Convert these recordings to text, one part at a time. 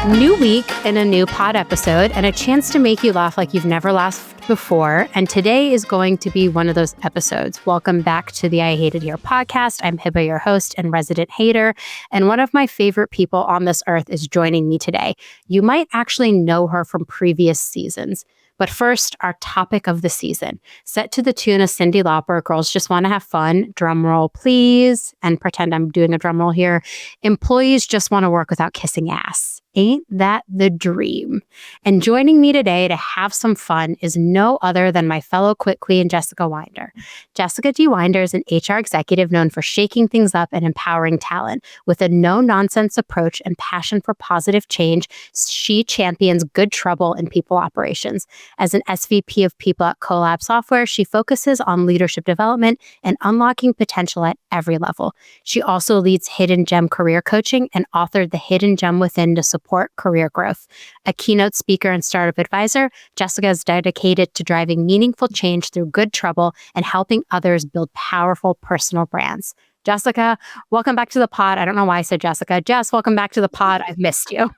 New week and a new pod episode and a chance to make you laugh like you've never laughed before. And today is going to be one of those episodes. Welcome back to the I Hate It Here podcast. I'm Hebba, your host and resident hater. And one of my favorite people on this earth is joining me today. You might actually know her from previous seasons. But first, our topic of the season. Set to the tune of Cyndi Lauper, Girls Just Want to Have Fun. Drum roll, please. And pretend I'm doing a drum roll here. Employees just want to work without kissing ass. Ain't that the dream? And joining me today to have some fun is no other than my fellow Quit Queen, Jessica Winder. Jessica D. Winder is an HR executive known for shaking things up and empowering talent. With a no-nonsense approach and passion for positive change, she champions good trouble in people operations. As an SVP of People at Collab Software, she focuses on leadership development and unlocking potential at every level. She also leads Hidden Gem career coaching and authored The Hidden Gem Within to support career growth. A keynote speaker and startup advisor, Jessica is dedicated to driving meaningful change through good trouble and helping others build powerful personal brands. Jessica, welcome back to the pod. I don't know why I said Jessica. Jess, welcome back to the pod. I've missed you.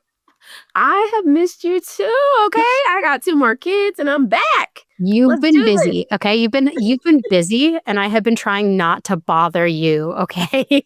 I have missed you too. Okay, I got 2 more kids and I'm back. You've been busy. Okay, you've been busy, and I have been trying not to bother you. Okay.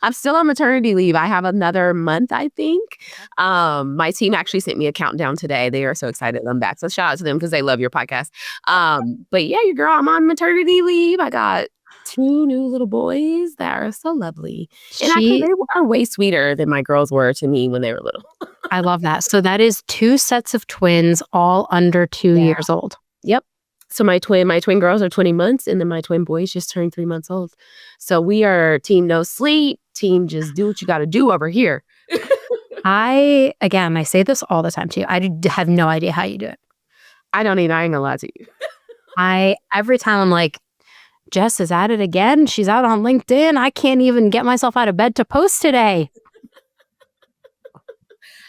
I'm still on maternity leave. I have another month, I think. My team actually sent me a countdown today. They are so excited I'm back. So shout out to them because they love your podcast. But yeah, your girl, I'm on maternity leave. I got 2 new little boys that are so lovely. And they are way sweeter than my girls were to me when they were little. I love that. So that is 2 sets of twins, all under 2 years old. Yep. So my twin girls are 20 months, and then my twin boys just turned 3 months old. So we are team no sleep, team just do what you got to do over here. I say this all the time to you. I have no idea how you do it. I don't either. I ain't gonna lie to you. Every time I'm like, Jess is at it again. She's out on LinkedIn. I can't even get myself out of bed to post today.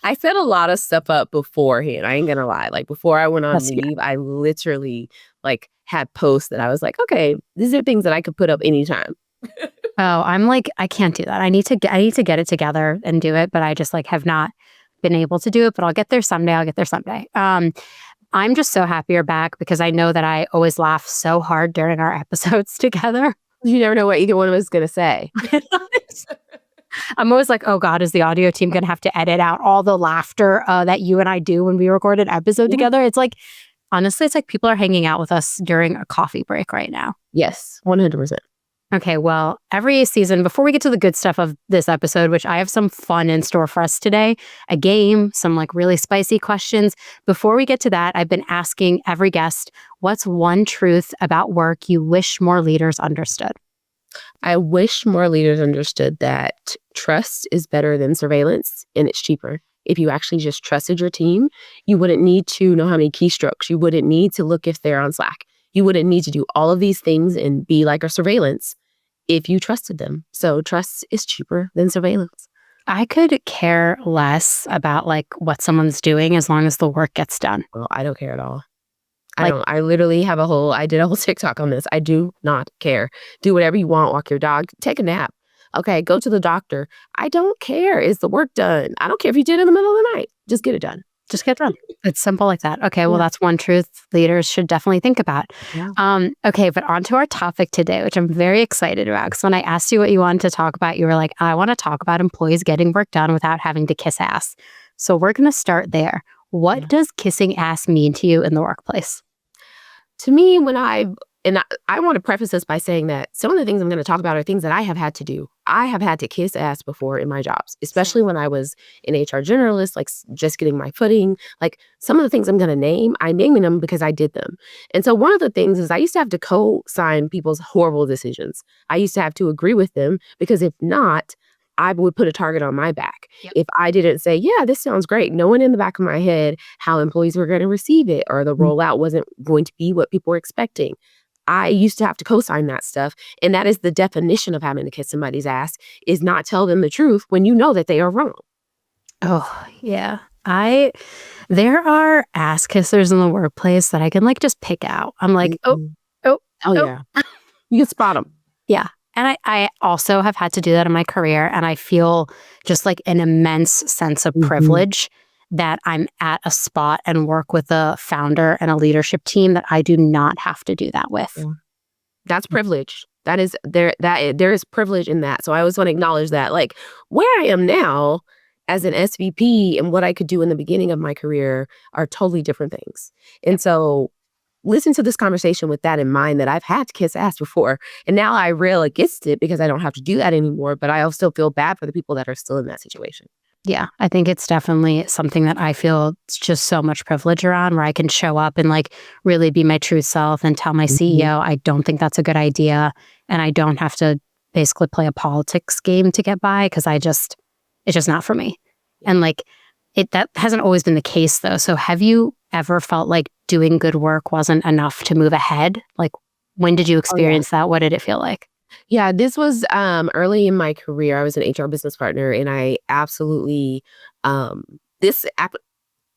I set a lot of stuff up beforehand. I ain't gonna lie. Like before I went on leave, I literally had posts that I was like, okay, these are things that I could put up anytime. Oh, I'm like, I can't do that. I need to get it together and do it, but I just have not been able to do it. But I'll get there someday. I'm just so happy you're back because I know that I always laugh so hard during our episodes together. You never know what either one of us is gonna say. I'm always like, oh God, is the audio team going to have to edit out all the laughter that you and I do when we record an episode together? It's like, honestly, it's like people are hanging out with us during a coffee break right now. Yes, 100%. Okay, well, every season, before we get to the good stuff of this episode, which I have some fun in store for us today, a game, some really spicy questions. Before we get to that, I've been asking every guest, what's one truth about work you wish more leaders understood? I wish more leaders understood that trust is better than surveillance and it's cheaper. If you actually just trusted your team, you wouldn't need to know how many keystrokes. You wouldn't need to look if they're on Slack. You wouldn't need to do all of these things and be like a surveillance if you trusted them. So trust is cheaper than surveillance. I could care less about what someone's doing as long as the work gets done. Well, I don't care at all. I literally I did a whole TikTok on this. I do not care. Do whatever you want. Walk your dog. Take a nap. Okay, go to the doctor. I don't care. Is the work done? I don't care if you did it in the middle of the night. Just get it done. Just get it done. It's simple like that. Okay, well, that's one truth leaders should definitely think about. Yeah. Okay, but on to our topic today, which I'm very excited about. Because when I asked you what you wanted to talk about, you were like, I want to talk about employees getting work done without having to kiss ass. So we're going to start there. What does kissing ass mean to you in the workplace? To me, I want to preface this by saying that some of the things I'm going to talk about are things that I have had to do. I have had to kiss ass before in my jobs, especially when I was an HR generalist, just getting my footing. Some of the things I'm going to name, I'm naming them because I did them. And so one of the things is I used to have to co-sign people's horrible decisions. I used to have to agree with them because if not, I would put a target on my back. Yep. If I didn't say, yeah, this sounds great, knowing in the back of my head how employees were going to receive it or the rollout wasn't going to be what people were expecting. I used to have to co-sign that stuff. And that is the definition of having to kiss somebody's ass, is not tell them the truth when you know that they are wrong. Oh, yeah. There are ass kissers in the workplace that I can just pick out. I'm like, oh. Yeah. You can spot them. Yeah. And I also have had to do that in my career. And I feel just like an immense sense of Mhm. privilege that I'm at a spot and work with a founder and a leadership team that I do not have to do that with. Yeah. That's privilege. That is there is privilege in that. So I always want to acknowledge that. Like where I am now as an SVP and what I could do in the beginning of my career are totally different things. And so listen to this conversation with that in mind that I've had to kiss ass before. And now I rail against it because I don't have to do that anymore. But I also feel bad for the people that are still in that situation. Yeah, I think it's definitely something that I feel it's just so much privilege around where I can show up and like really be my true self and tell my Mhm. CEO, I don't think that's a good idea. And I don't have to basically play a politics game to get by because it's just not for me. And like that hasn't always been the case though. So have you ever felt like doing good work wasn't enough to move ahead? Like when did you Oh, yeah. experience that? What did it feel like? Yeah, this was, early in my career. I was an HR business partner, and I absolutely, um this app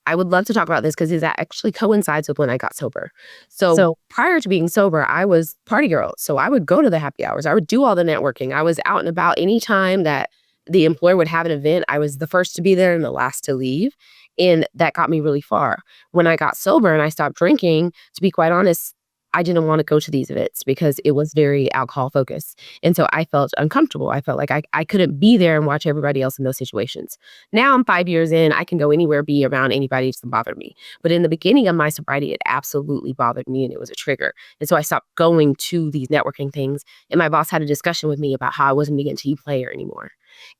I would love to talk about this because it actually coincides with when I got sober. So, prior to being sober, I was party girl, so I would go to the happy hours, I would do all the networking, I was out and about anytime that the employer would have an event, I was the first to be there and the last to leave, and that got me really far. When I got sober and I stopped drinking, to be quite honest, I didn't wanna go to these events because it was very alcohol focused, and so I felt uncomfortable. I felt like I couldn't be there and watch everybody else in those situations. Now I'm 5 years in, I can go anywhere, be around anybody, it doesn't bother me. But in the beginning of my sobriety, it absolutely bothered me and it was a trigger. And so I stopped going to these networking things, and my boss had a discussion with me about how I wasn't being a team player anymore.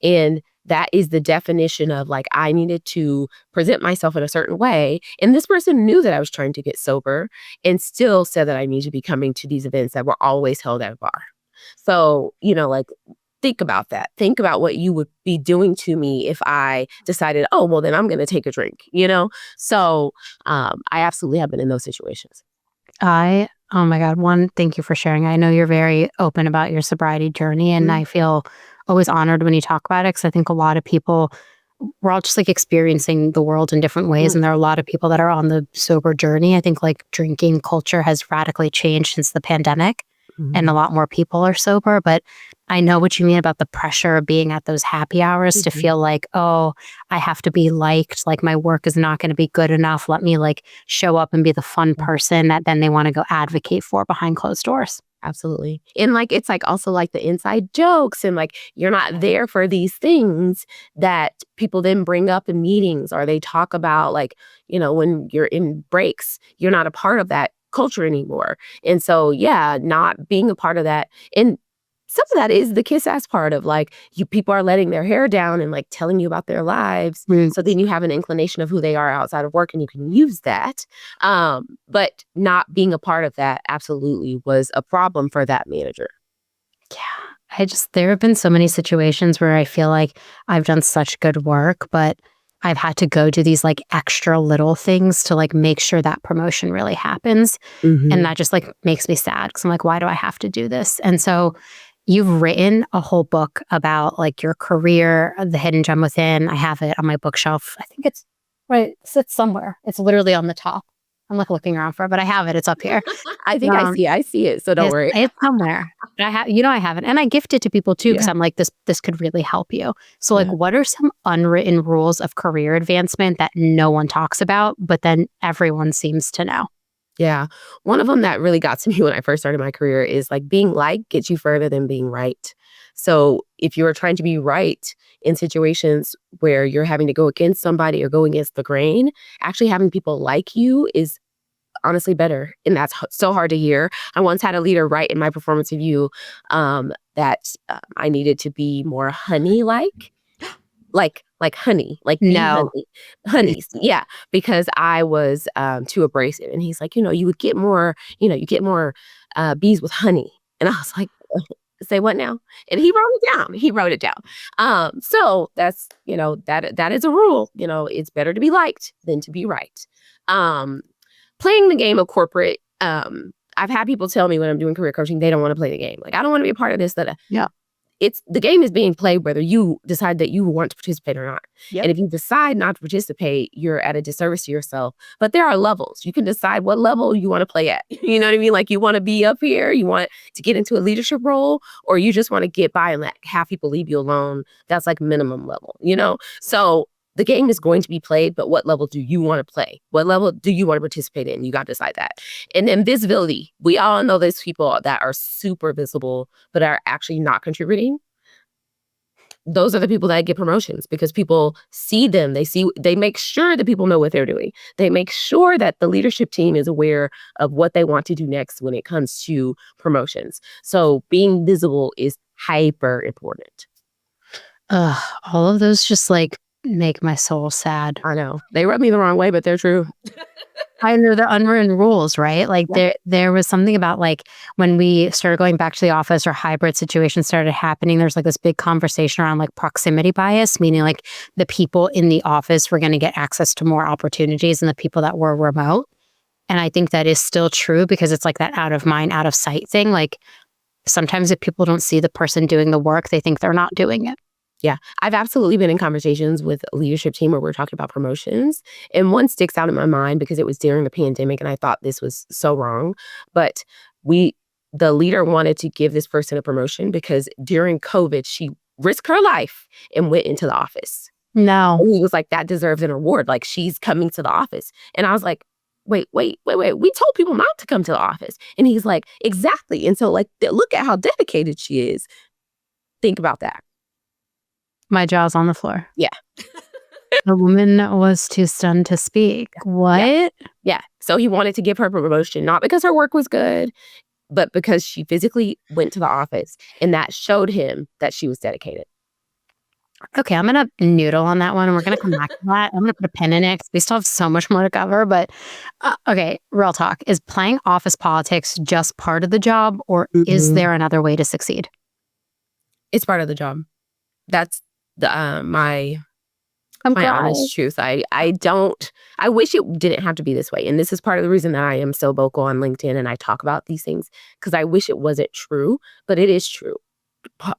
And that is the definition of like I needed to present myself in a certain way. And this person knew that I was trying to get sober and still said that I need to be coming to these events that were always held at a bar. So, like think about that. Think about what you would be doing to me if I decided, oh, well, then I'm going to take a drink? So I absolutely have been in those situations. Oh my God, one, thank you for sharing. I know you're very open about your sobriety journey, and Mhm. I feel always honored when you talk about it because I think a lot of people, we're all just like experiencing the world in different ways. Mm, And there are a lot of people that are on the sober journey. I think like drinking culture has radically changed since the pandemic, and a mhm, lot more people are sober. But I know what you mean about the pressure of being at those happy hours to mhm. feel like, oh, I have to be liked, like my work is not going to be good enough. Let me like show up and be the fun Yeah, person that then they want to go advocate for behind closed doors. absolutely. And like it's like also like the inside jokes and like you're not there for these things that people then bring up in meetings or they talk about like, when you're in breaks, you're not a part of that culture anymore. And so yeah, not being a part of that. And some of that is the kiss ass part of like you people are letting their hair down and like telling you about their lives. Mm. So then you have an inclination of who they are outside of work and you can use that. But not being a part of that absolutely was a problem for that manager. Yeah. There have been so many situations where I feel like I've done such good work, but I've had to go do these like extra little things to like make sure that promotion really happens. And Mhm. that just like makes me sad because I'm like, why do I have to do this? And so you've written a whole book about like your career, The Hidden Gem Within. I have it on my bookshelf. I think it's right, it sits somewhere. It's literally on the top. I'm like looking around for it, but I have it. It's up here. I think Um, I see it, so don't worry. it's somewhere. But I have it, and I gift it to people too because Yeah, I'm like, this could really help you. So, like, yeah, what are some unwritten rules of career advancement that no one talks about, but then everyone seems to know? yeah. One of them that really got to me when I first started my career is, like, being liked gets you further than being right. So, if you're trying to be right in situations where you're having to go against somebody or go against the grain, actually having people like you is honestly better, and that's so hard to hear. I once had a leader write in my performance review, that, I needed to be more honey-like, like honey, like bee No. honey, honeys, yeah, because I was, too abrasive, and he's like, "You would get more you get more, bees with honey," and I was like, "Say what now?" And he wrote it down. So that's that is a rule, it's better to be liked than to be right. Um Playing the game of corporate, I've had people tell me when I'm doing career coaching, they don't wanna play the game. Like, "I don't wanna be a part of this, that" Yeah. the game is being played whether you decide that you want to participate or not. Yep. And if you decide not to participate, you're at a disservice to yourself. But there are levels. You can decide what level you want to play at. You know what I mean? Like, you want to be up here, you want to get into a leadership role, or you just want to get by and have people leave you alone. That's like minimum level, you know? So the game is going to be played, but what level do you want to play? What level do you want to participate in? You got to decide that. And then visibility. We all know there's people that are super visible, but are actually not contributing. Those are the people that get promotions because people see them. They make sure that people know what they're doing. They make sure that the leadership team is aware of what they want to do next when it comes to promotions. So being visible is hyper important. All of those just like make my soul sad. I know. They rub me the wrong way, but they're true. I know the unwritten rules, right? Like there was something about like when we started going back to the office or hybrid situations started happening, there's like this big conversation around like proximity bias, meaning like the people in the office were going to get access to more opportunities than the people that were remote. And I think that is still true because it's like that out of mind, out of sight thing. Like sometimes if people don't see the person doing the work, they think they're not doing it. Yeah, I've absolutely been in conversations with a leadership team where we're talking about promotions. And one sticks out in my mind because it was during the pandemic and I thought this was so wrong. But the leader wanted to give this person a promotion because during COVID, she risked her life and went into the office. No. And he was like, that deserves an award. Like, she's coming to the office. And I was like, wait. We told people not to come to the office. And he's like, exactly. And so like, look at how dedicated she is. Think about that. My jaw's on the floor. Yeah. The woman was too stunned to speak. What? Yeah. So he wanted to give her a promotion, not because her work was good, but because she physically went to the office. And that showed him that she was dedicated. Okay, I'm going to noodle on that one. And we're going to come back to that. I'm going to put a pin in it because we still have so much more to cover. But okay, real talk. Is playing office politics just part of the job or is there another way to succeed? It's part of the job. That's my honest truth. I wish it didn't have to be this way. And this is part of the reason that I am so vocal on LinkedIn and I talk about these things because I wish it wasn't true, but it is true.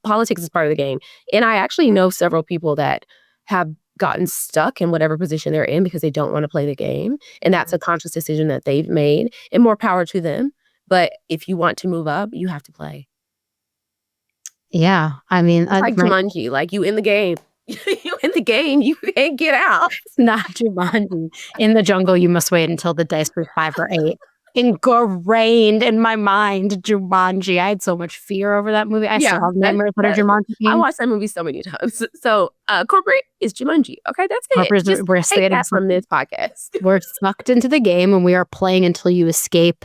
Politics is part of the game. And I actually know several people that have gotten stuck in whatever position they're in because they don't want to play the game. And that's a conscious decision that they've made and more power to them. But if you want to move up, you have to play. Yeah, I mean, like Jumanji, like you in the game. You in the game, you can't get out. It's not Jumanji. In the jungle, you must wait until the dice were 5 or 8. Ingrained in my mind, Jumanji. I had so much fear over that movie. I still have nightmares that are Jumanji. I watched that movie so many times. So corporate is Jumanji. Okay, that's it. We're take that from this podcast. We're sucked into the game and we are playing until you escape.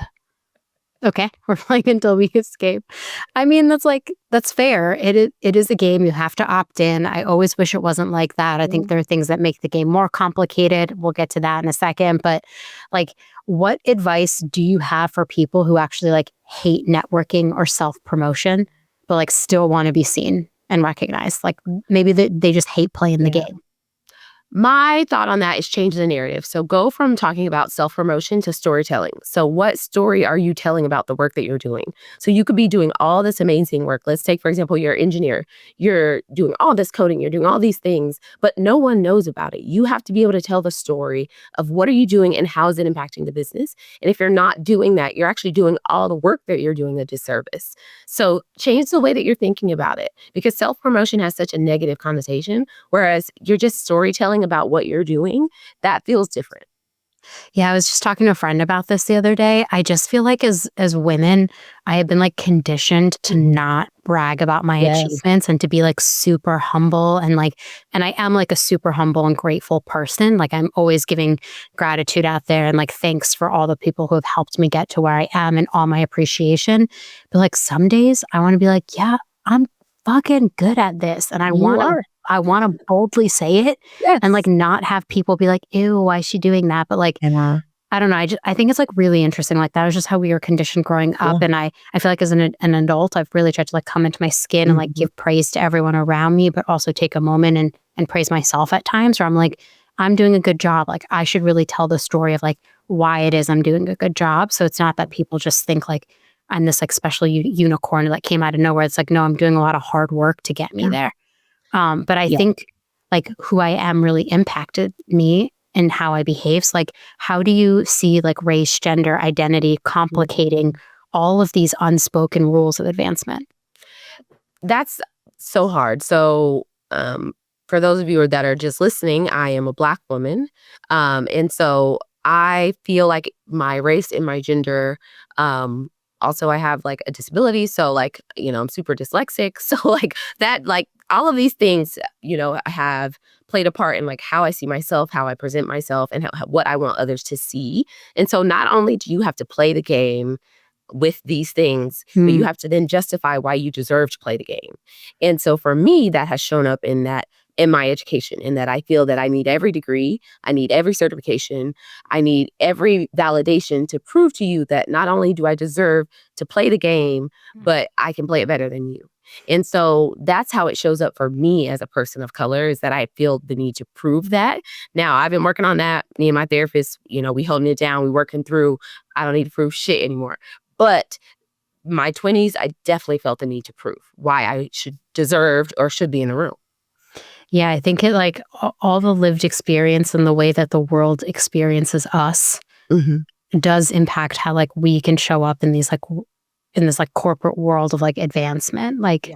Okay, we're playing until we escape. I mean, that's fair. It is a game. You have to opt in. I always wish it wasn't like that. I think there are things that make the game more complicated. We'll get to that in a second. But like, what advice do you have for people who actually like hate networking or self-promotion, but like still want to be seen and recognized? Like maybe they just hate playing the game. My thought on that is change the narrative. So go from talking about self-promotion to storytelling. So what story are you telling about the work that you're doing? So you could be doing all this amazing work. Let's take, for example, you're an engineer. You're doing all this coding. You're doing all these things, but no one knows about it. You have to be able to tell the story of what are you doing and how is it impacting the business? And if you're not doing that, you're actually doing all the work that you're doing a disservice. So change the way that you're thinking about it because self-promotion has such a negative connotation, whereas you're just storytelling about what you're doing, that feels different. Yeah, I was just talking to a friend about this the other day. I just feel like as women, I have been like conditioned to not brag about my achievements and to be like super humble and I am like a super humble and grateful person. Like I'm always giving gratitude out there and like thanks for all the people who have helped me get to where I am and all my appreciation. But like some days I want to be like, yeah, I'm fucking good at this and I want to boldly say it and like not have people be like, ew, why is she doing that? But like, I don't know. I think it's like really interesting. Like that was just how we were conditioned growing up. And I feel like as an adult, I've really tried to like come into my skin and like give praise to everyone around me, but also take a moment and praise myself at times where I'm like, I'm doing a good job. Like I should really tell the story of like why it is I'm doing a good job. So it's not that people just think like, I'm this like special unicorn that came out of nowhere. It's like, no, I'm doing a lot of hard work to get me there. But I think like who I am really impacted me and how I behave. So like, how do you see like race, gender, identity complicating all of these unspoken rules of advancement? That's so hard. So, for those of you that are just listening, I am a Black woman. And so I feel like my race and my gender, also I have like a disability. So like, I'm super dyslexic. So like that, like all of these things, have played a part in like how I see myself, how I present myself, and what I want others to see. And so not only do you have to play the game with these things, but you have to then justify why you deserve to play the game. And so for me, that has shown up in my education, in that I feel that I need every degree, I need every certification, I need every validation to prove to you that not only do I deserve to play the game, but I can play it better than you. And so that's how it shows up for me as a person of color, is that I feel the need to prove that. Now, I've been working on that. Me and my therapist, we holding it down, we working through. I don't need to prove shit anymore. But my 20s, I definitely felt the need to prove why I deserved or should be in the room. Yeah, I think it like all the lived experience and the way that the world experiences us does impact how like we can show up in these like in this like corporate world of like advancement. Like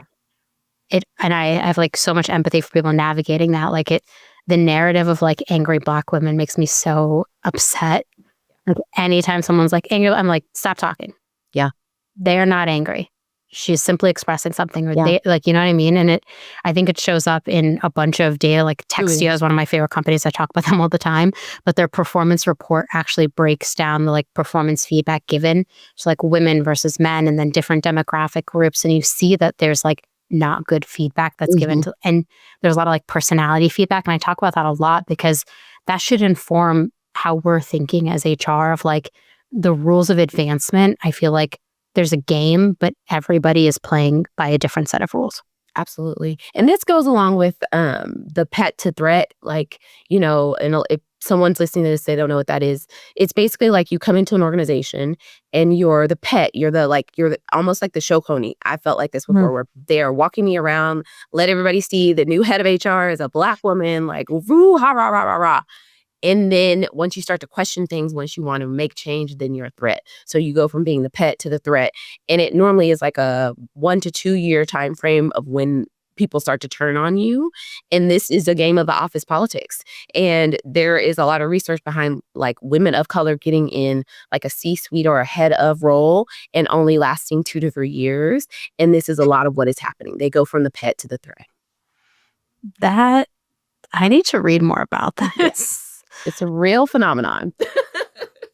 and I have like so much empathy for people navigating that. Like the narrative of like angry Black women makes me so upset. Like anytime someone's like angry, I'm like, stop talking. Yeah. They are not angry. She's simply expressing something, or they like, you know what I mean? And I think it shows up in a bunch of data. Like Textio is one of my favorite companies. I talk about them all the time, but their performance report actually breaks down the like performance feedback given to like women versus men, and then different demographic groups. And you see that there's like not good feedback that's given to, and there's a lot of like personality feedback. And I talk about that a lot because that should inform how we're thinking as HR of like the rules of advancement. I feel like there's a game, but everybody is playing by a different set of rules. Absolutely. And this goes along with the pet to threat. Like, and if someone's listening to this, they don't know what that is. It's basically like you come into an organization and you're the pet. You're almost like the show pony. I felt like this before, where they're walking me around, let everybody see the new head of HR is a Black woman, like, woo, ha, rah, rah, rah, rah. And then once you start to question things, once you want to make change, then you're a threat. So you go from being the pet to the threat. And it normally is like a 1 to 2 year time frame of when people start to turn on you. And this is a game of the office politics. And there is a lot of research behind like women of color getting in like a C-suite or a head of role and only lasting 2 to 3 years. And this is a lot of what is happening. They go from the pet to the threat. That I need to read more about that. Yes. It's a real phenomenon.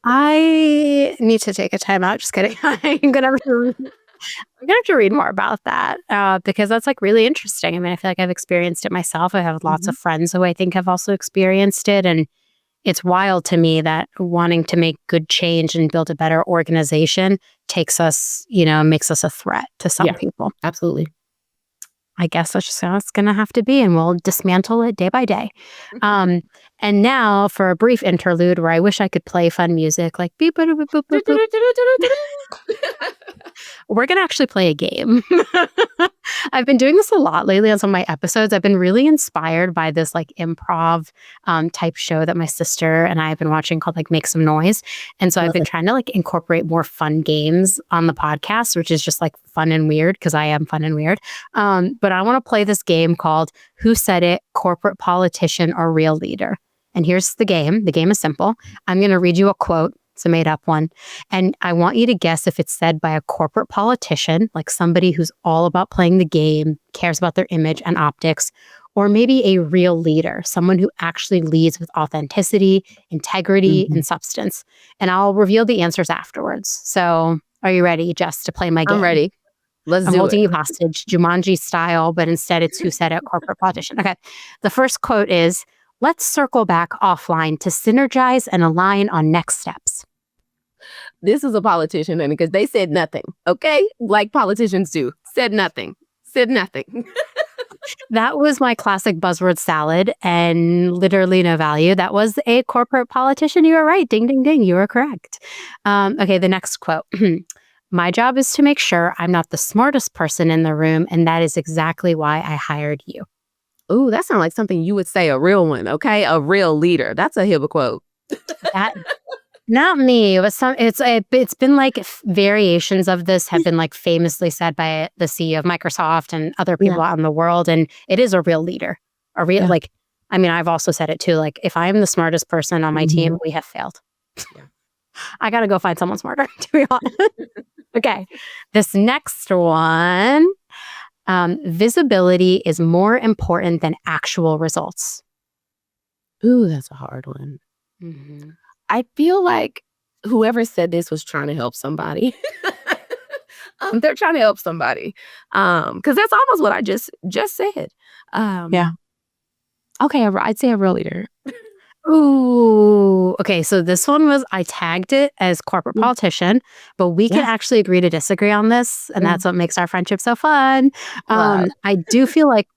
I need to take a time out. Just kidding. I'm gonna have to read more about that because that's like really interesting. I mean, I feel like I've experienced it myself. I have lots of friends who I think have also experienced it, and it's wild to me that wanting to make good change and build a better organization makes us a threat to some people. Absolutely. I guess that's just how it's going to have to be, and we'll dismantle it day by day. And now for a brief interlude where I wish I could play fun music like beep, boop, boop, boop, boop, boop. We're going to actually play a game. I've been doing this a lot lately on some of my episodes. I've been really inspired by this like improv type show that my sister and I have been watching called like Make Some Noise. And so I've been trying to like incorporate more fun games on the podcast, which is just like fun and weird because I am fun and weird. But I want to play this game called Who Said It? Corporate Politician or Real Leader. And here's the game. The game is simple. I'm going to read you a quote. It's a made up one. And I want you to guess if it's said by a corporate politician, like somebody who's all about playing the game, cares about their image and optics, or maybe a real leader, someone who actually leads with authenticity, integrity, and substance. And I'll reveal the answers afterwards. So are you ready, Jess, to play my game? I'm ready. I'm holding you hostage, Jumanji style, but instead it's Who Said It? Corporate politician. Okay. The first quote is, let's circle back offline to synergize and align on next steps. This is a politician, and because they said nothing, okay? Like politicians do. Said nothing. That was my classic buzzword salad and literally no value. That was a corporate politician. You were right. Ding, ding, ding. You were correct. Okay, the next quote. My job is to make sure I'm not the smartest person in the room, and that is exactly why I hired you. Ooh, that sounds like something you would say, a real one, okay? A real leader. That's a Hebba quote. That Not me, but it's been like variations of this have been like famously said by the CEO of Microsoft and other Yeah. people out in the world, and it is a real leader. A real Yeah. I mean, I've also said it too. Like, if I'm the smartest person on my team, we have failed. Yeah. I got to go find someone smarter, to be honest. Okay, this next one, visibility is more important than actual results. Ooh, that's a hard one. Mhm. I feel like whoever said this was trying to help somebody. They're trying to help somebody. 'Cause that's almost what I just said. Yeah. Okay, I'd say a real leader. Ooh, okay. So this one was I tagged it as corporate Yeah. politician, but we can Yeah. actually agree to disagree on this, and that's what makes our friendship so fun. Wow. I do feel like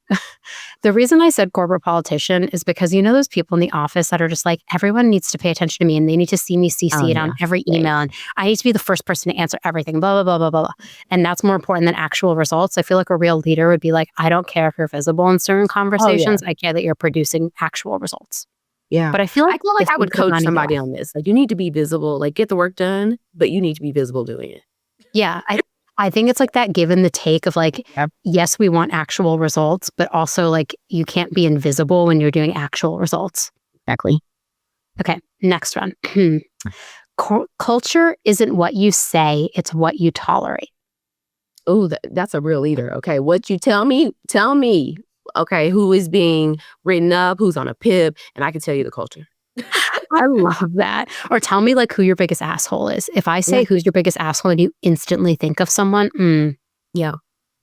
the reason I said corporate politician is because you know those people in the office that are just like everyone needs to pay attention to me and they need to see me Oh, CC'd on yeah. every Same. email and I need to be the first person to answer everything. Blah blah blah blah blah blah. And that's more important than actual results. I feel like a real leader would be like, I don't care if you're visible in certain Oh, yeah. conversations. I care that you're producing actual results. Yeah. But I feel like I feel like if I we would could have coach gone either somebody way. on this. Like, you need to be visible, like, get the work done, but you need to be visible doing it. Yeah, I think it's like that give and the take of like, Yep. yes, we want actual results, but also like you can't be invisible when you're doing actual results. Exactly. Okay, next one. Culture isn't what you say, it's what you tolerate. Ooh, that's a real leader. Okay, what you tell me, okay, who is being written up, who's on a PIP, and I can tell you the culture. I love that. Or tell me like who your biggest asshole is. If I say Yeah. who's your biggest asshole and you instantly think of someone, Yeah.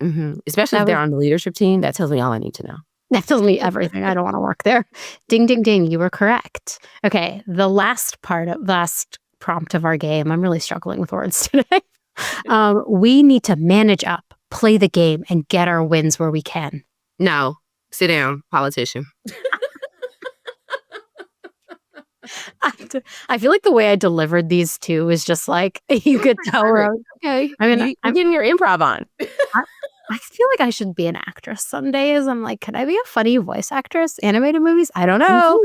Especially that if they're was on the leadership team, that tells me all I need to know. that tells me everything. I don't want to work there. Ding, ding, ding. You were correct. Okay. The last prompt of our game. I'm really struggling with words today. We need to manage up, play the game, and get our wins where we can. No, sit down, politician. I feel like the way I delivered these two is just like you could tell. Okay, I mean, you're getting your improv on. I feel like I should be an actress some days. I'm like, could I be a funny voice actress? Animated movies? I don't know.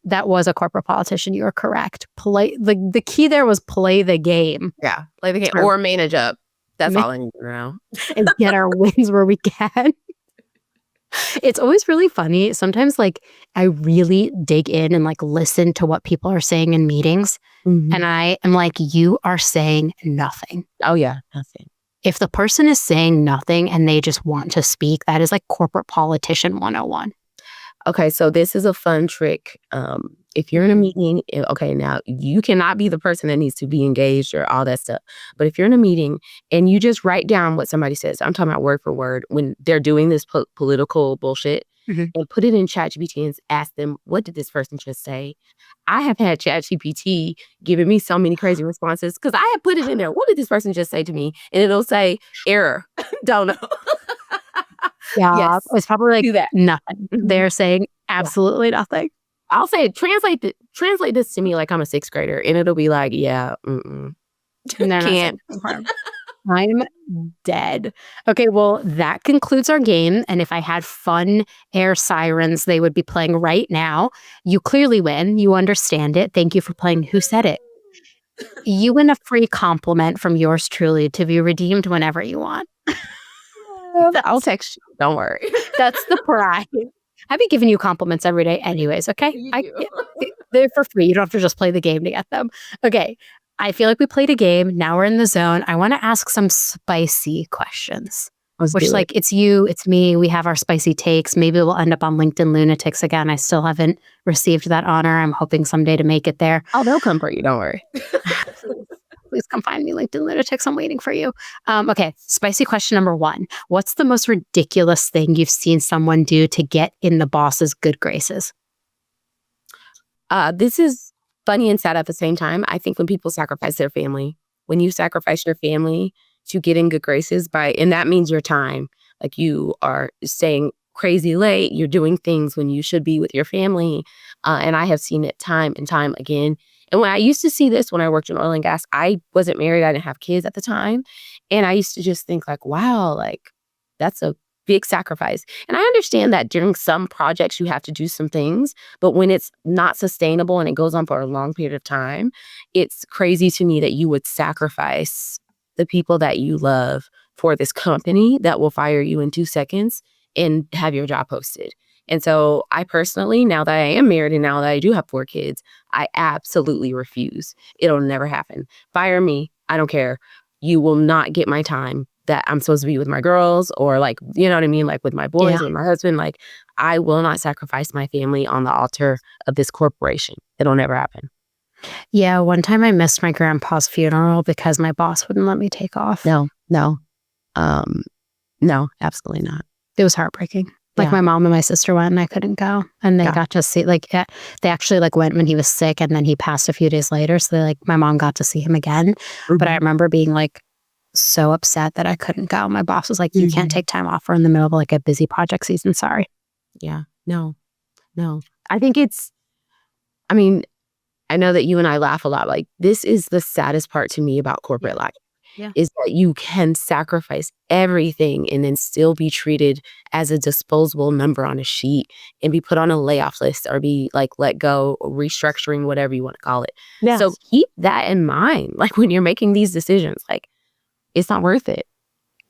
That was a corporate politician. You are correct. The key there was play the game. Yeah, play the game or manage up. That's all I need to know. And get our wins where we can. It's always really funny. Sometimes, like, I really dig in and like listen to what people are saying in meetings, and I am like, you are saying nothing. Oh yeah, nothing. If the person is saying nothing and they just want to speak, that is like corporate politician 101. Okay, so this is a fun trick. If you're in a meeting, okay, now you cannot be the person that needs to be engaged or all that stuff. But if you're in a meeting and you just write down what somebody says, I'm talking about word for word, when they're doing this political bullshit, and put it in ChatGPT and ask them, what did this person just say? I have had ChatGPT giving me so many crazy responses because I have put it in there. What did this person just say to me? And it'll say, error. Don't know. Yeah, Yes. it's probably like Do that. nothing. They're saying absolutely nothing. I'll say, translate this to me like I'm a sixth grader, and it'll be like, yeah, can't. I'm dead. Okay, well, that concludes our game. And if I had fun air sirens, they would be playing right now. You clearly win. You understand it. Thank you for playing Who Said It. You win a free compliment from yours truly to be redeemed whenever you want. I'll text you. Don't worry. That's the prize. I'd be giving you compliments every day anyways, okay? They're for free. You don't have to just play the game to get them. Okay. I feel like we played a game. Now we're in the zone. I want to ask some spicy questions. Which, like, it's you, it's me. We have our spicy takes. Maybe we'll end up on LinkedIn Lunatics again. I still haven't received that honor. I'm hoping someday to make it there. Oh, they'll come for you. Don't worry. Please come find me, LinkedIn Lunatics. I'm waiting for you. Okay, spicy question number 1. What's the most ridiculous thing you've seen someone do to get in the boss's good graces? This is funny and sad at the same time. I think when people sacrifice their family, when you sacrifice your family to get in good graces and that means your time, like you are staying crazy late, you're doing things when you should be with your family. And I have seen it time and time again. And when I used to see this when I worked in oil and gas, I wasn't married. I didn't have kids at the time. And I used to just think like, wow, like that's a big sacrifice. And I understand that during some projects you have to do some things, but when it's not sustainable and it goes on for a long period of time, it's crazy to me that you would sacrifice the people that you love for this company that will fire you in 2 seconds and have your job posted. And so I personally, now that I am married and now that I do have 4 kids, I absolutely refuse. It'll never happen. Fire me. I don't care. You will not get my time that I'm supposed to be with my girls or like, you know what I mean? Like with my boys, with my husband. Like I will not sacrifice my family on the altar of this corporation. It'll never happen. Yeah. One time I missed my grandpa's funeral because my boss wouldn't let me take off. No, absolutely not. It was heartbreaking. Like my mom and my sister went and I couldn't go. And they got to see, like, they actually like went when he was sick and then he passed a few days later. So my mom got to see him again. Mm-hmm. But I remember being like so upset that I couldn't go. My boss was like, you can't take time off. We're in the middle of like a busy project season. Sorry. Yeah. No. I think I know that you and I laugh a lot. Like this is the saddest part to me about corporate life. Yeah. Is that you can sacrifice everything and then still be treated as a disposable number on a sheet and be put on a layoff list or be like let go or restructuring, whatever you want to call it. Yes. So keep that in mind. Like when you're making these decisions, like it's not worth it.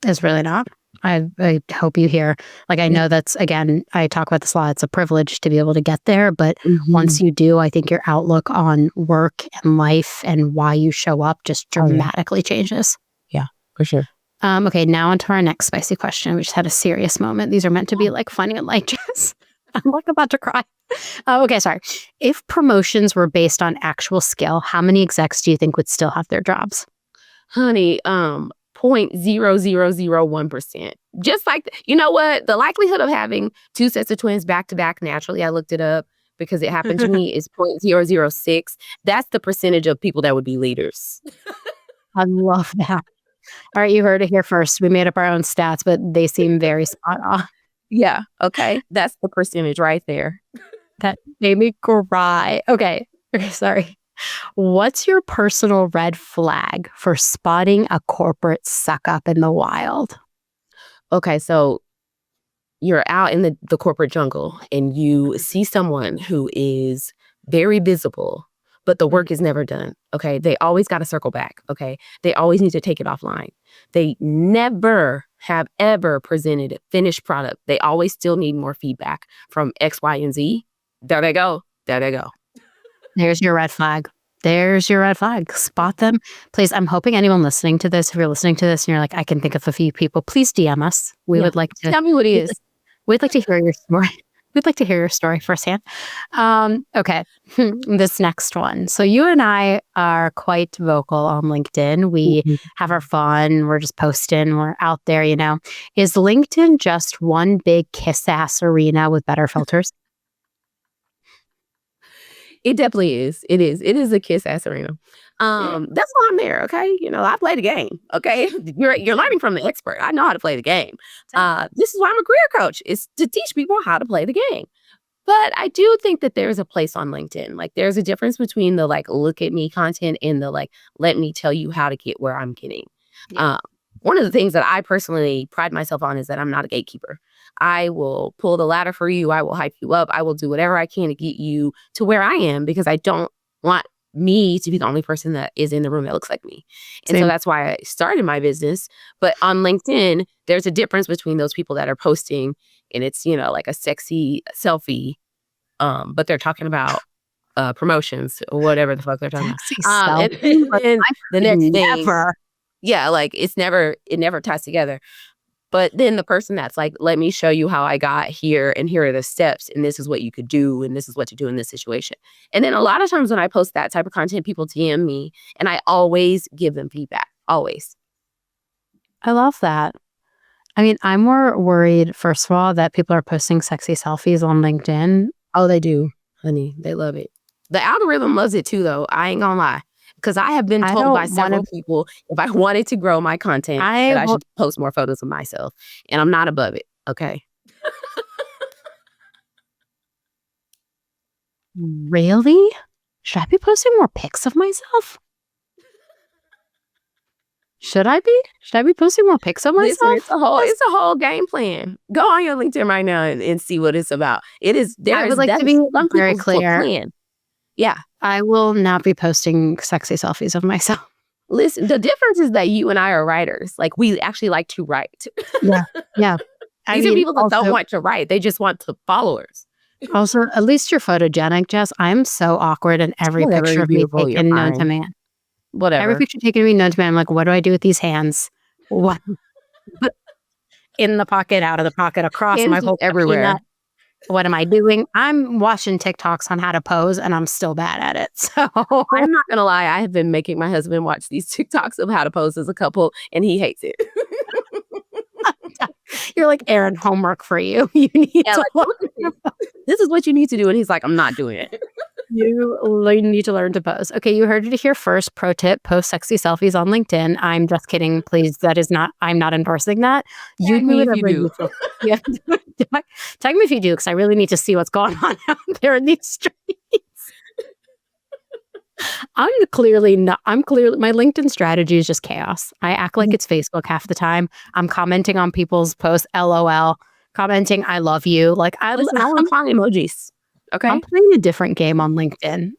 It's really not. I hope you hear. Like I know that's, again, I talk about this a lot. It's a privilege to be able to get there. But once you do, I think your outlook on work and life and why you show up just dramatically changes. Yeah, for sure. Okay, now on to our next spicy question. We just had a serious moment. These are meant to be like funny and light jokes. I'm like about to cry. Okay, sorry. If promotions were based on actual skill, how many execs do you think would still have their jobs? Honey, 0.0001%. Just like, you know what? The likelihood of having 2 sets of twins back to back naturally, I looked it up because it happened to me, is 0.006. That's the percentage of people that would be leaders. I love that. All right, you heard it here first. We made up our own stats, but they seem very spot on. Yeah, okay. That's the percentage right there. That made me cry. Okay, sorry. What's your personal red flag for spotting a corporate suck up in the wild? Okay, so you're out in the corporate jungle and you see someone who is very visible, but the work is never done. Okay, they always got to circle back. Okay, they always need to take it offline. They never have ever presented a finished product. They always still need more feedback from X, Y, and Z. There they go. There's your red flag. Spot them. Please, I'm hoping anyone listening to this, if you're listening to this and you're like, I can think of a few people, please DM us. We would like to. Tell me what it is. We'd like to hear your story. We'd like to hear your story firsthand. Okay, this next one. So you and I are quite vocal on LinkedIn. We have our fun. We're just posting. We're out there, you know. Is LinkedIn just one big kiss-ass arena with better filters? It definitely is. It is a kiss-ass arena. That's why I'm there, okay? You know, I play the game, okay? You're learning from the expert. I know how to play the game. This is why I'm a career coach, is to teach people how to play the game. But I do think that there's a place on LinkedIn. Like, there's a difference between the, like, look at me content and the, like, let me tell you how to get where I'm getting. Yeah. One of the things that I personally pride myself on is that I'm not a gatekeeper. I will pull the ladder for you. I will hype you up. I will do whatever I can to get you to where I am because I don't want me to be the only person that is in the room that looks like me. And so that's why I started my business. But on LinkedIn, there's a difference between those people that are posting and it's, you know, like a sexy selfie, but they're talking about promotions or whatever the fuck they're talking about. And the next thing, yeah, like it never ties together. But then the person that's like, let me show you how I got here and here are the steps and this is what you could do and this is what to do in this situation. And then a lot of times when I post that type of content, people DM me and I always give them feedback. Always. I love that. I mean, I'm more worried, first of all, that people are posting sexy selfies on LinkedIn. Oh, they do, honey. They love it. The algorithm loves it too, though. I ain't gonna lie. Because I have been told by several people, if I wanted to grow my content, that I should post more photos of myself. And I'm not above it, okay? Really? Should I be posting more pics of myself? Should I be? Should I be posting more pics of Listen, myself? it's a whole game plan. Go on your LinkedIn right now and see what it's about. I would like to be some very people's clear. plan. Yeah. I will not be posting sexy selfies of myself. Listen, the difference is that you and I are writers. Like, we actually like to write. Yeah. These are people that don't want to write. They just want the followers. Also, at least you're photogenic, Jess. I'm so awkward in every Whatever, picture you're of me beautiful, you're taken known fine. to man. Whatever. Every picture taken of me known to man, I'm like, what do I do with these hands? What? In the pocket, out of the pocket, across Hands my whole everywhere. peanut. What am I doing? I'm watching TikToks on how to pose, and I'm still bad at it. So I'm not gonna lie, I have been making my husband watch these TikToks of how to pose as a couple, and he hates it. you're like, Aaron, homework for you. You need to this is what you need to do, and he's like, I'm not doing it. You need to learn to pose. Okay, you heard it here first. Pro tip: post sexy selfies on LinkedIn. I'm just kidding. Please, I'm not endorsing that. You do if you do. Yeah, tag me if you do, because I really need to see what's going on out there in these streets. My LinkedIn strategy is just chaos. I act like it's Facebook half the time. I'm commenting on people's posts, LOL, commenting I love you. Like I want fun emojis. Okay. I'm playing a different game on LinkedIn.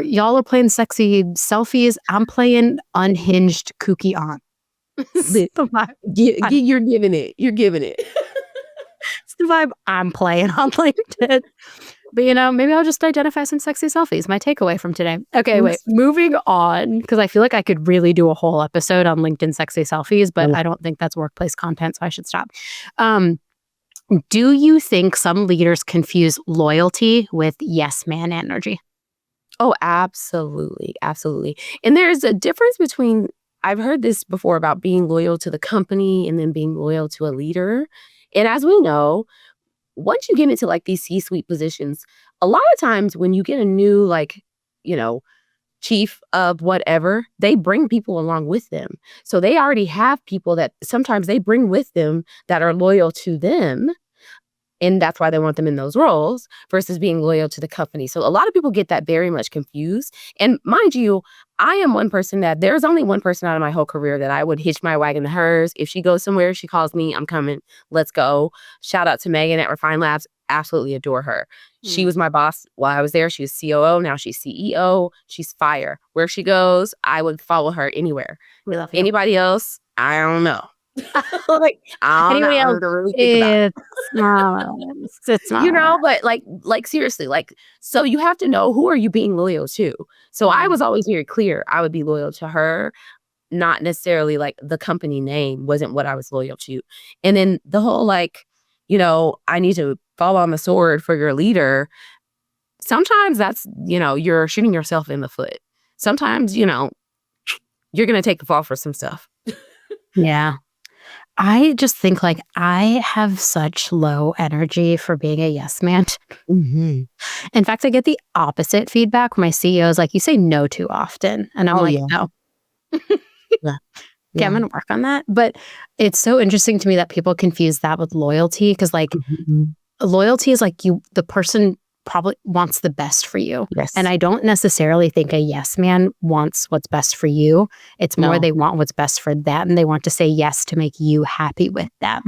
Y'all are playing sexy selfies. I'm playing unhinged kooky on. You're giving it. You're giving it. It's the vibe I'm playing on LinkedIn. But, maybe I'll just identify some sexy selfies. My takeaway from today. Okay, wait. Moving on, because I feel like I could really do a whole episode on LinkedIn sexy selfies, but I don't think that's workplace content, so I should stop. Do you think some leaders confuse loyalty with yes man energy? Oh, absolutely. Absolutely. And there's a difference between, I've heard this before about being loyal to the company and then being loyal to a leader. And as we know, once you get into like these C-suite positions, a lot of times when you get a new chief of whatever, they bring people along with them. So they already have people that sometimes they bring with them that are loyal to them. And that's why they want them in those roles versus being loyal to the company. So a lot of people get that very much confused. And mind you, I am one person that there's only one person out of my whole career that I would hitch my wagon to hers. If she goes somewhere, she calls me, I'm coming. Let's go. Shout out to Megan at Refine Labs. Absolutely adore her. She was my boss while I was there. She was COO. Now she's CEO. She's fire. Where she goes, I would follow her anywhere. We love you. Anybody else? I don't know. Like anybody else? Really think about it's not. But like seriously, so you have to know who are you being loyal to. So I was always very clear. I would be loyal to her, not necessarily like the company name wasn't what I was loyal to. And then the whole I need to fall on the sword for your leader. Sometimes that's, you're shooting yourself in the foot. Sometimes, you're going to take the fall for some stuff. Yeah. I just think I have such low energy for being a yes man. Mm-hmm. In fact, I get the opposite feedback. My CEO is like, you say no too often. And I'm no. Yeah. Okay, I'm going to work on that. But it's so interesting to me that people confuse that with loyalty because loyalty is the person probably wants the best for you. Yes. And I don't necessarily think a yes man wants what's best for you. It's more they want what's best for them. And they want to say yes to make you happy with them.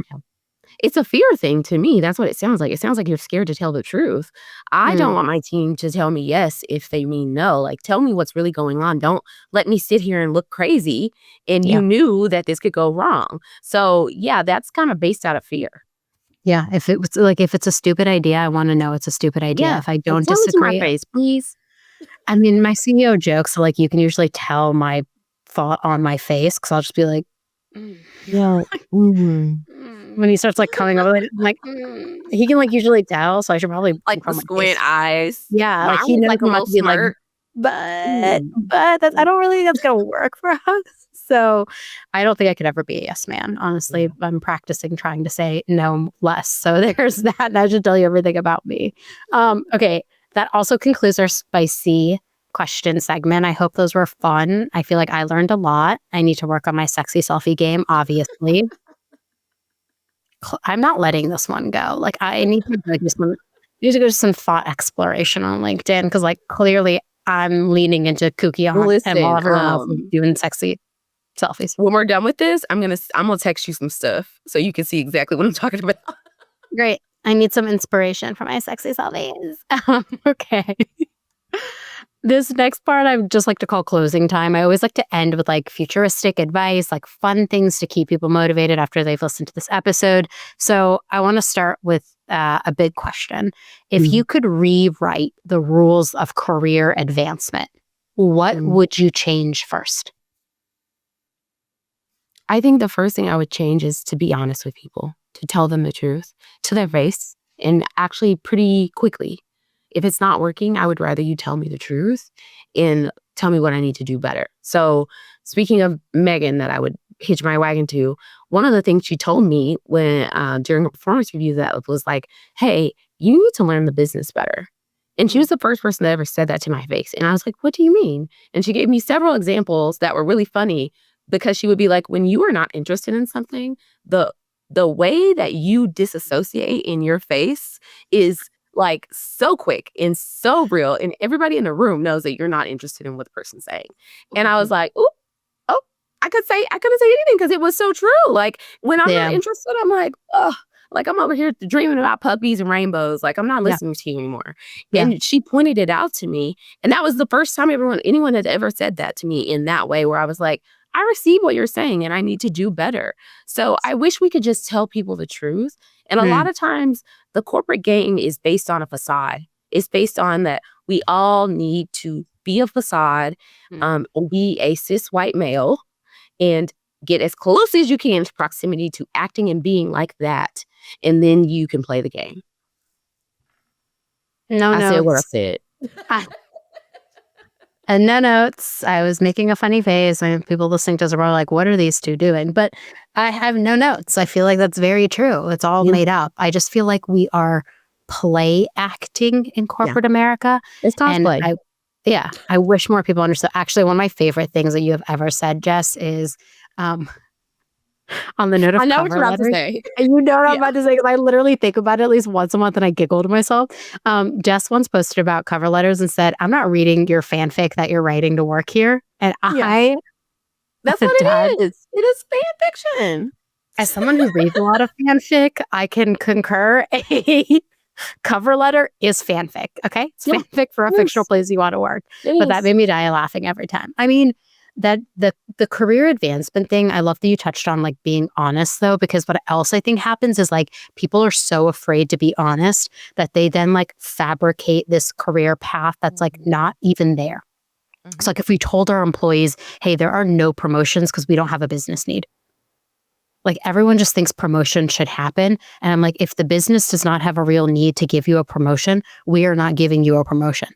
It's a fear thing to me. That's what it sounds like. It sounds like you're scared to tell the truth. I don't want my team to tell me yes if they mean no. Tell me what's really going on. Don't let me sit here and look crazy. And you knew that this could go wrong. So yeah, that's kind of based out of fear. Yeah, if it's a stupid idea, I want to know it's a stupid idea. Yeah. If I don't tell disagree, it to my face, please. I mean, my CEO jokes, so you can usually tell my thought on my face because I'll just be like, yeah. When he starts coming over, he can usually tell, so I should probably the squint eyes. Yeah, he knows I'm about to be but I don't really think that's gonna work for us. So I don't think I could ever be a yes man. Honestly, I'm practicing trying to say no less. So there's that. That should tell you everything about me. Okay, that also concludes our spicy question segment. I hope those were fun. I feel like I learned a lot. I need to work on my sexy selfie game, obviously. I'm not letting this one go. I need to go to some thought exploration on LinkedIn because clearly I'm leaning into kooky aunt, and while Listen, everyone else is doing sexy selfies. when we're done with this, I'm gonna text you some stuff so you can see exactly what I'm talking about. Great. I need some inspiration for my sexy selfies. Okay. This next part I would just like to call closing time. I always like to end with like futuristic advice, like fun things to keep people motivated after they've listened to this episode. So I want to start with a big question. If you could rewrite the rules of career advancement, what would you change first? I think the first thing I would change is to be honest with people, to tell them the truth to their face, and actually pretty quickly. If it's not working, I would rather you tell me the truth and tell me what I need to do better. So speaking of Megan that I would hitch my wagon to, one of the things she told me when during a performance review that was like, hey, you need to learn the business better. And she was the first person that ever said that to my face. And I was like, what do you mean? And she gave me several examples that were really funny because she would be like, when you are not interested in something, the way that you disassociate in your face is like so quick and so real. And everybody in the room knows that you're not interested in what the person's saying. And I was like, oh, I couldn't say anything because it was so true. Like when I'm not interested, I'm like, oh, like I'm over here dreaming about puppies and rainbows. Like I'm not listening to you anymore. And she pointed it out to me. And that was the first time anyone had ever said that to me in that way, where I was like, I receive what you're saying and I need to do better. So I wish we could just tell people the truth. And a lot of times the corporate game is based on a facade. It's based on that we all need to be a facade, be a cis white male, and get as close as you can to proximity to acting and being like that. And then you can play the game. I said what I said. And no notes. I was making a funny face, and people listening to us were like, what are these two doing? But I have no notes. I feel like that's very true. It's all made up. I just feel like we are play acting in corporate America. It's cosplay. And I wish more people understood. Actually, one of my favorite things that you have ever said, Jess, is on the note of I know what cover you're about letters. to say. And you know what I'm about to say, because I literally think about it at least once a month and I giggle to myself. Jess once posted about cover letters and said, I'm not reading your fanfic that you're writing to work here. And that's what it is. It is fan fiction. As someone who reads a lot of fanfic, I can concur. A cover letter is fanfic. Okay, it's fanfic for a fictional place you want to work. But that made me die laughing every time. I mean, that the career advancement thing, I love that you touched on like being honest though, because what else I think happens is like people are so afraid to be honest that they then like fabricate this career path that's like not even there. It's like if we told our employees, hey, there are no promotions because we don't have a business need. Like everyone just thinks promotion should happen. And I'm like, if the business does not have a real need to give you a promotion, we are not giving you a promotion.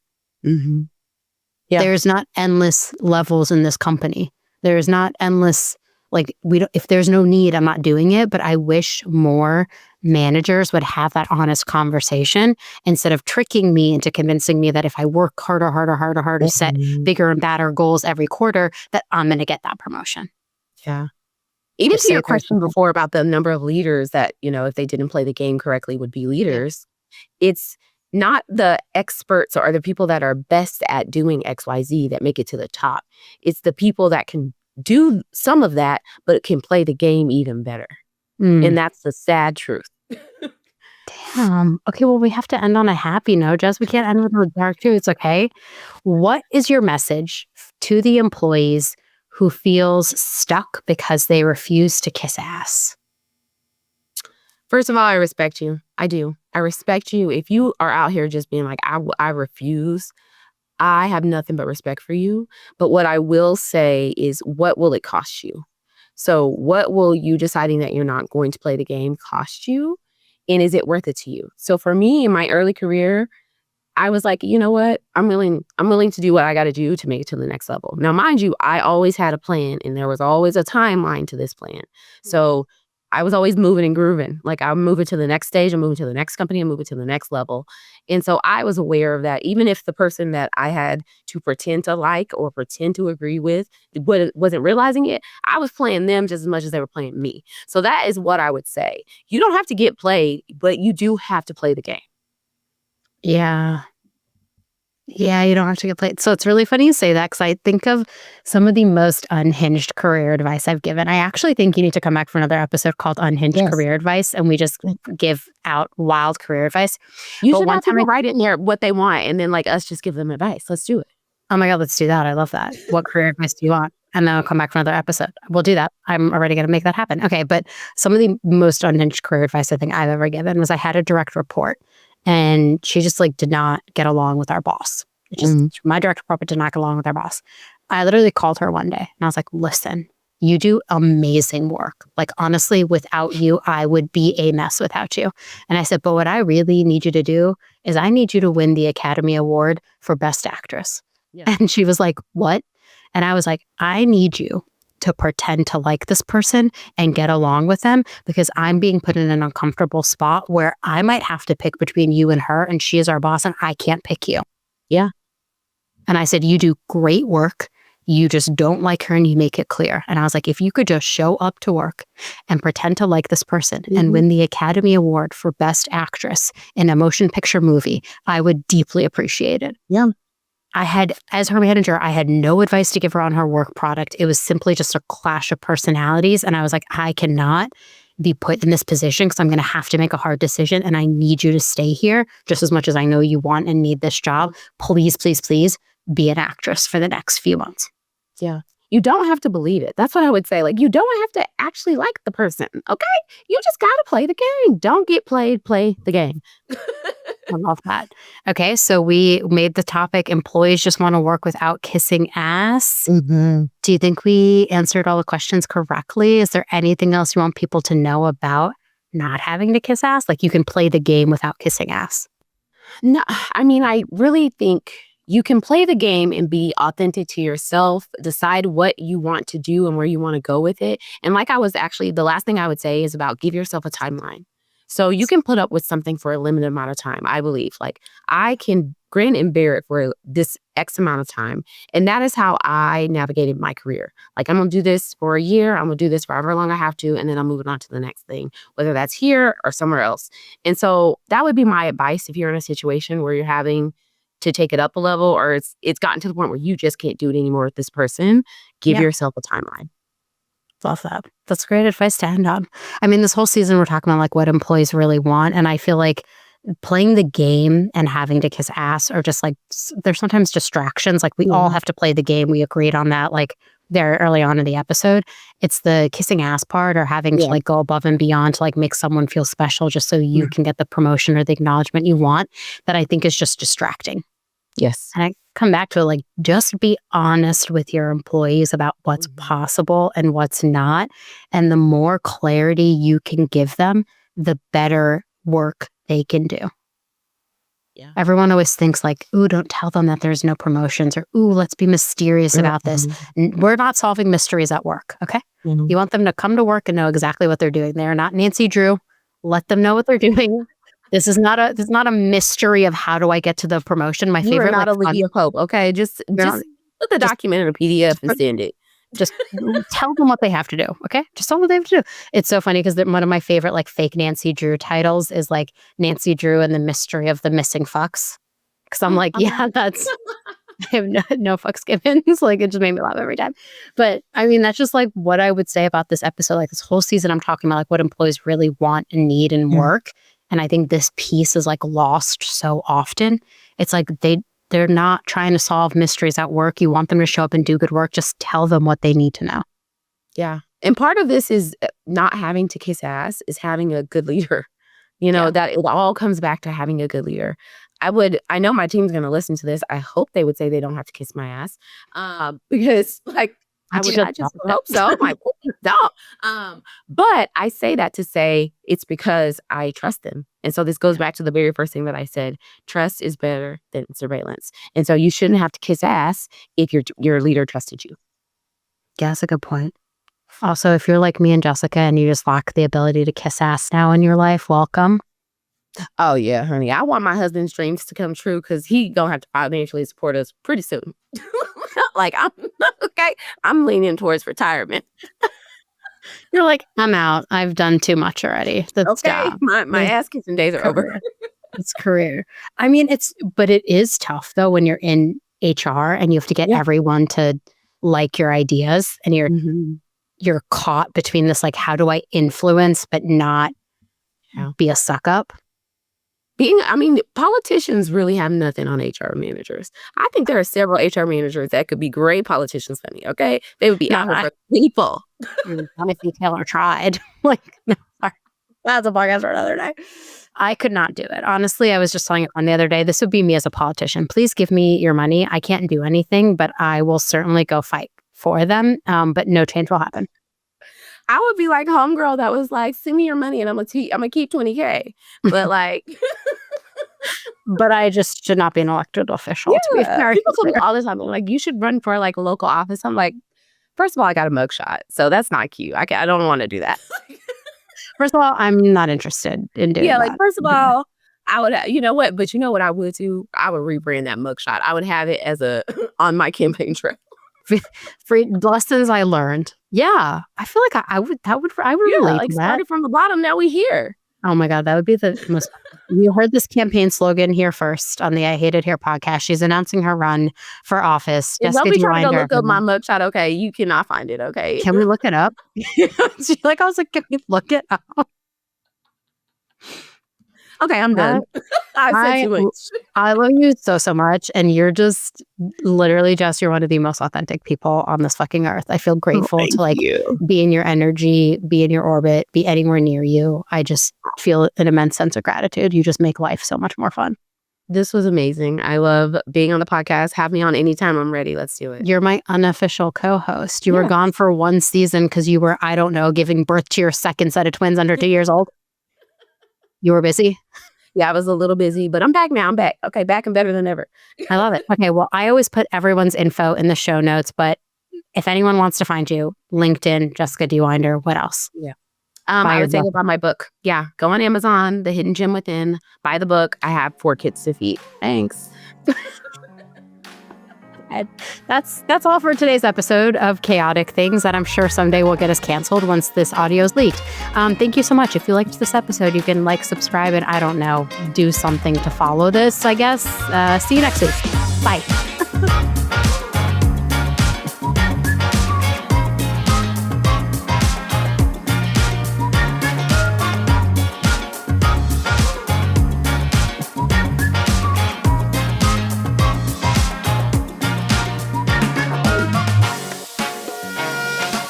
There's not endless levels in this company. There's not endless, like if there's no need, I'm not doing it. But I wish more managers would have that honest conversation instead of tricking me into convincing me that if I work harder, set bigger and badder goals every quarter, that I'm going to get that promotion. Yeah. Even to your question before about the number of leaders that, if they didn't play the game correctly would be leaders, it's not the experts or the people that are best at doing XYZ that make it to the top. It's the people that can do some of that, but can play the game even better. And that's the sad truth. Damn. Okay, well, we have to end on a happy note, Jess. We can't end with a dark too. It's okay. What is your message to the employees who feels stuck because they refuse to kiss ass? First of all, I respect you. I do. I respect you. If you are out here just being like, I refuse, I have nothing but respect for you. But what I will say is, what will it cost you? So what will you deciding that you're not going to play the game cost you? And is it worth it to you? So for me, in my early career, I was like, you know what? I'm willing to do what I got to do to make it to the next level. Now, mind you, I always had a plan and there was always a timeline to this plan. So I was always moving and grooving. Like I'm moving to the next stage, I'm moving to the next company, I'm moving to the next level. And so I was aware of that. Even if the person that I had to pretend to like or pretend to agree with wasn't realizing it, I was playing them just as much as they were playing me. So that is what I would say. You don't have to get played, but you do have to play the game. Yeah. Yeah, you don't have to get played. So it's really funny you say that because I think of some of the most unhinged career advice I've given. I actually think you need to come back for another episode called Unhinged Yes. Career Advice, and we just give out wild career advice. You But should one have time people write in there what they want, and then like us just give them advice. Let's do it. oh my God, let's do that. I love that. What career advice do you want? And then I'll come back for another episode. We'll do that. I'm already going to make that happen. Okay. But some of the most unhinged career advice I think I've ever given was I had a direct report and she just like did not get along with our boss. It just, my direct report did not get along with our boss. I literally called her one day and I was like, listen, you do amazing work. Like, honestly, without you, I would be a mess without you. And I said, but what I really need you to do is I need you to win the Academy Award for Best Actress. Yeah. And she was like, what? And I was like, I need you to pretend to like this person and get along with them because I'm being put in an uncomfortable spot where I might have to pick between you and her, and she is our boss and I can't pick you. Yeah. And I said, you do great work. You just don't like her and you make it clear. And I was like, if you could just show up to work and pretend to like this person and win the Academy Award for Best Actress in a motion picture movie, I would deeply appreciate it. Yeah. I had, as her manager, I had no advice to give her on her work product. It was simply just a clash of personalities. And I was like, I cannot be put in this position because I'm going to have to make a hard decision. And I need you to stay here just as much as I know you want and need this job. Please, please, please be an actress for the next few months. Yeah. You don't have to believe it. That's what I would say. Like, you don't have to actually like the person. Okay. You just got to play the game. Don't get played. Play the game. I love that. Okay, so we made the topic employees just want to work without kissing ass. Do you think we answered all the questions correctly? Is there anything else you want people to know about not having to kiss ass? Like, you can play the game without kissing ass. No, I mean, I really think you can play the game and be authentic to yourself, decide what you want to do and where you want to go with it. And like I was actually, the last thing I would say is about give yourself a timeline. So you can put up with something for a limited amount of time, I believe. Like, I can grin and bear it for this X amount of time. And that is how I navigated my career. Like, I'm going to do this for a year. I'm going to do this for however long I have to. And then I'm moving on to the next thing, whether that's here or somewhere else. And so that would be my advice if you're in a situation where you're having to take it up a level or it's gotten to the point where you just can't do it anymore with this person. Give yourself a timeline. Love that. That's great advice to end on. I mean, this whole season we're talking about like what employees really want. And I feel like playing the game and having to kiss ass are just like, there's sometimes distractions. Like, we all have to play the game. We agreed on that like very early on in the episode. It's the kissing ass part or having to like go above and beyond to like make someone feel special just so you can get the promotion or the acknowledgement you want that I think is just distracting. Yes. And I come back to it, like, just be honest with your employees about what's possible and what's not. And the more clarity you can give them, the better work they can do. Yeah. Everyone always thinks like, ooh, don't tell them that there's no promotions or, ooh, let's be mysterious about this. We're not solving mysteries at work. Okay. You want them to come to work and know exactly what they're doing. They're not Nancy Drew. Let them know what they're doing. This is not a mystery of how do I get to the promotion. My favorite, not Olivia Pope, okay? Just put the document in a PDF and send it. Just tell them what they have to do, okay? Just tell them what they have to do. It's so funny because one of my favorite like fake Nancy Drew titles is like Nancy Drew and the Mystery of the Missing Fucks. Because I'm like, yeah, that's I have no fucks given. It's like, it just made me laugh every time. But I mean, that's just like what I would say about this episode. Like, this whole season, I'm talking about like what employees really want and need in work. And I think this piece is like lost so often. It's like they're not trying to solve mysteries at work. You want them to show up and do good work. Just tell them what they need to know. Yeah. And part of this is not having to kiss ass is having a good leader. You know, that it all comes back to having a good leader. I know my team's going to listen to this. I hope they would say they don't have to kiss my ass. Because like, I just hope so. I'm like, don't. But I say that to say it's because I trust them. And so this goes back to the very first thing that I said. Trust is better than surveillance. And so you shouldn't have to kiss ass if your leader trusted you. Yeah, that's a good point. Also, if you're like me and Jessica and you just lack the ability to kiss ass now in your life, welcome. Oh, yeah, honey. I want my husband's dreams to come true because he going to have to financially support us pretty soon. Like, I'm okay. I'm leaning towards retirement. You're like, I'm out. I've done too much already. That's okay. My ass kissing days are over. It's career. I mean, but it is tough though when you're in HR and you have to get everyone to like your ideas, and you're caught between this, like, how do I influence but not be a suck up? Politicians really have nothing on HR managers. I think there are several HR managers that could be great politicians, honey, okay? They would be out here for people. Honestly, Taylor tried. Like, no, sorry. That's a podcast for another day. I could not do it. Honestly, I was just telling everyone the other day, this would be me as a politician. Please give me your money. I can't do anything, but I will certainly go fight for them. But no change will happen. I would be like homegirl that was like, send me your money and I'm gonna keep 20K. But like, but I just should not be an elected official. To be fair, people tell me all the time, like, you should run for like a local office. I'm like, first of all, I got a mugshot, so that's not cute. I don't want to do that. First of all, I'm not interested in doing that. Yeah, like, first of all, I would, you know what? But you know what I would do? I would rebrand that mugshot. I would have it as on my campaign trail. Free lessons I learned. Yeah, I feel like I would relate like to that. Started from the bottom, now we here. Oh my God, that would be the most. You heard this campaign slogan here first on the I Hate It Here podcast. She's announcing her run for office. Don't be trying to go look up my mugshot. Okay, you cannot find it. Okay, can we look it up? I was like, can we look it up? Okay, I'm done. I said too much. I love you so much, and you're just literally you're one of the most authentic people on this fucking earth. I feel grateful to be in your energy, be in your orbit, be anywhere near you. I just feel an immense sense of gratitude. You just make life so much more fun. This was amazing. I love being on the podcast. Have me on anytime. I'm ready. Let's do it. You're my unofficial co-host. You were gone for one season because you were, I don't know, giving birth to your second set of twins under 2 years old. You were busy? Yeah, I was a little busy, but I'm back now. I'm back. Okay, back and better than ever. I love it. Okay, well, I always put everyone's info in the show notes, but if anyone wants to find you, LinkedIn, Jessica D. Winder, what else? Yeah. I would say about my book. Yeah, go on Amazon, The Hidden Gem Within, buy the book. I have 4 kids to feed. Thanks. That's all for today's episode of Chaotic Things that I'm sure someday will get us canceled once this audio is leaked. Thank you so much. If you liked this episode, you can subscribe, and I don't know, do something to follow this, I guess. See you next week. Bye.